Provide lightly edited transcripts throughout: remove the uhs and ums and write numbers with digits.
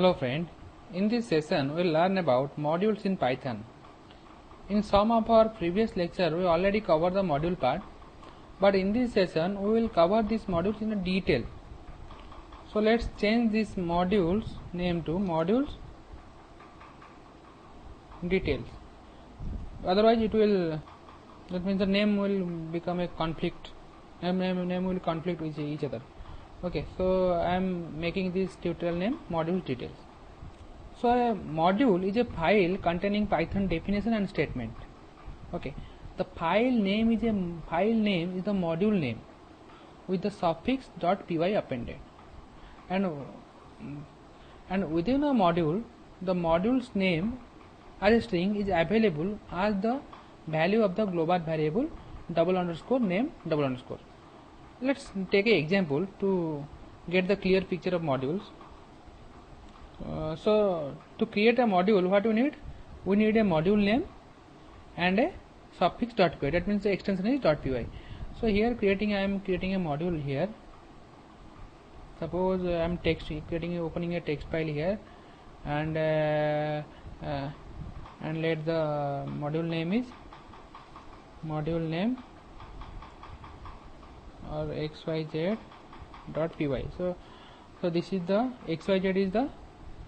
Hello friend, in this session we will learn about modules in Python. In some of our previous lecture we already covered the module part, but in this session we will cover these modules in a detail. So let's change this modules name to modules details. Otherwise it will, that means the name will become a conflict, name will conflict with each other. Okay, so I am making this tutorial name modules details. So a module is a file containing Python definition and statement. Okay, the file name is the module name with the suffix .py appended, and within a module the module's name as a string is available as the value of the global variable _name _. Let's take an example to get the clear picture of modules. So to create a module, what we need? We need a module name and a suffix .py. That means the extension is .py. So here I am creating a module here. Suppose I am opening a text file here, and let the module name is module name or xyz.py. So this is the xyz is the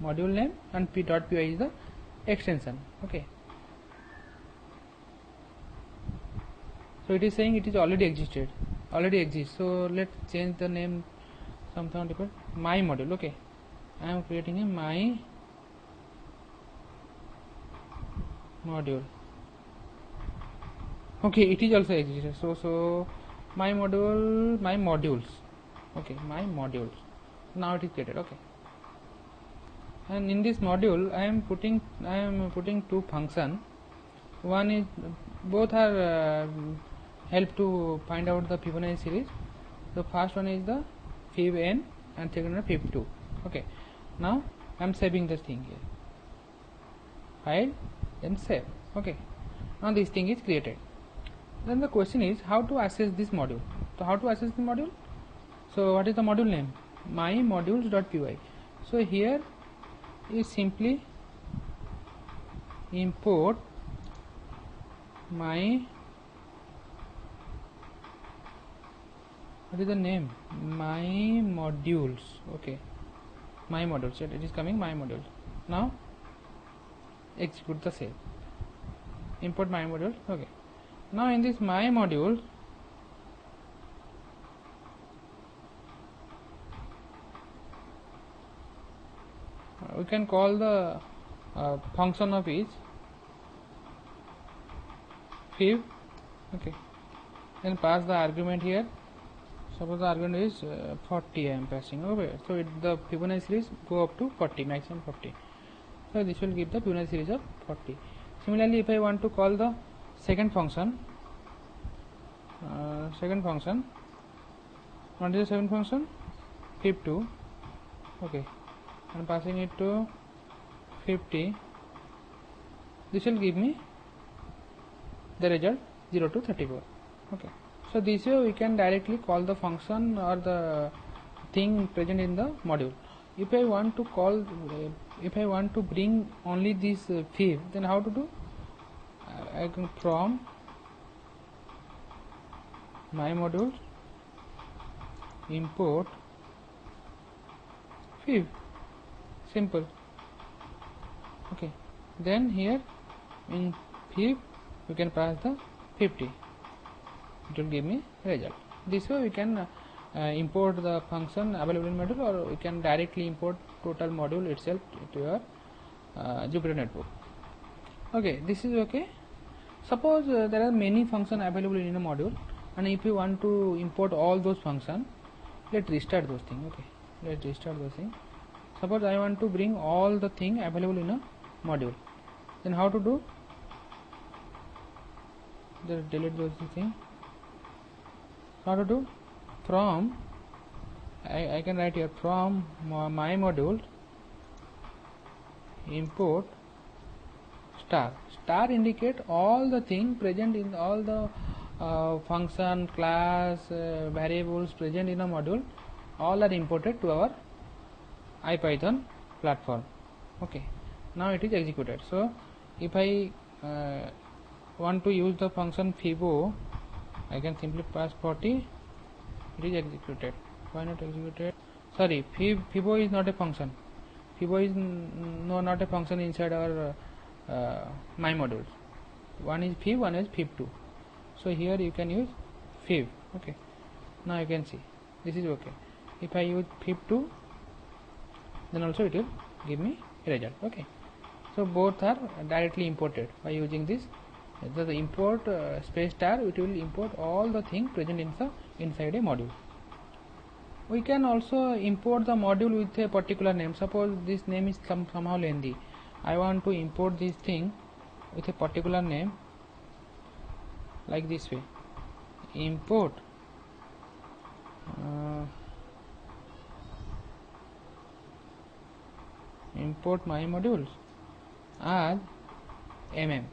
module name and .py is the extension. Okay, so it is saying it is already exists. So let's change the name something different. My module. Okay, I am creating a my module. Okay, it is also existed. So my modules. Okay, my modules. Now it is created. Okay, and in this module I am putting two functions. One is, both are help to find out the Fibonacci series. The first one is the fib_n and second one fib_2. Okay, now I am saving this thing here. File, then save. Okay, now this thing is created. Then the question is how to access this module. So how to access the module? So what is the module name? My modules.py. So here is simply import my, what is the name? My modules. Okay, my modules. It is coming my modules. Now execute the save. Import my modules. Okay, now in this my module we can call the function of each fib. Okay, then pass the argument here. Suppose the argument is 40 I am passing. Okay, so the Fibonacci series go up to 40, maximum 40. So this will give the Fibonacci series of 40. Similarly, if I want to call the second function, what is the second function? fib_2. Okay, and passing it to 50. This will give me the result 0 to 34. Okay, so this way we can directly call the function or the thing present in the module. If I want to bring only this fib, then how to do? I can from my modules import fib. Simple. Okay, then here in fib we can pass the 50. It will give me result. This way we can import the function available in module, or we can directly import total module itself to your Jupyter Notebook. Okay, this is okay. Suppose there are many functions available in a module, and if you want to import all those functions, let's restart those things. Okay, let's restart those things. Suppose I want to bring all the things available in a module, then how to do? Just delete those things. How to do? From I can write here from my module import star. Star indicate all the things present in all the function, class, variables present in a module. All are imported to our IPython platform. Okay, now it is executed. So if I want to use the function fibo, I can simply pass 40. It is executed. Why not executed? Sorry, fibo is not a function. Fibo is not a function inside our my modules. One is fib, one is fib2. So here you can use fib. Okay, now you can see this is okay. If I use fib2, then also it will give me a result. Okay, so both are directly imported by using this. The import space star, it will import all the things present inside a module. We can also import the module with a particular name. Suppose this name is somehow lengthy. I want to import this thing with a particular name, like this way. Import import my modules as mm.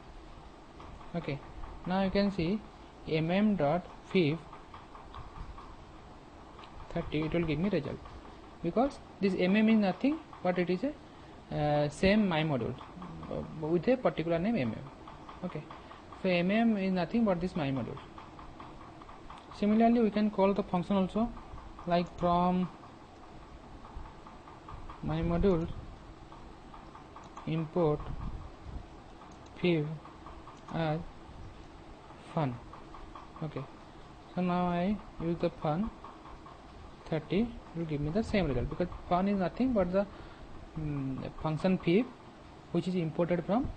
Okay, now you can see mm.fib 30, it will give me result, because this mm is nothing but it is a same my module with a particular name mm. Okay, so mm is nothing but this my module. Similarly, we can call the function also, like from my modules import fib as fun. Okay, so now I use the fun 30, will give me the same result, because fun is nothing but the function fib which is imported from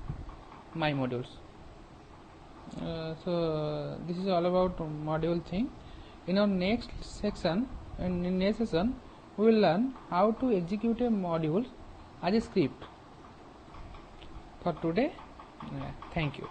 my modules. So this is all about module thing. In our next section, and in next session we will learn how to execute a module as a script. For today, thank you.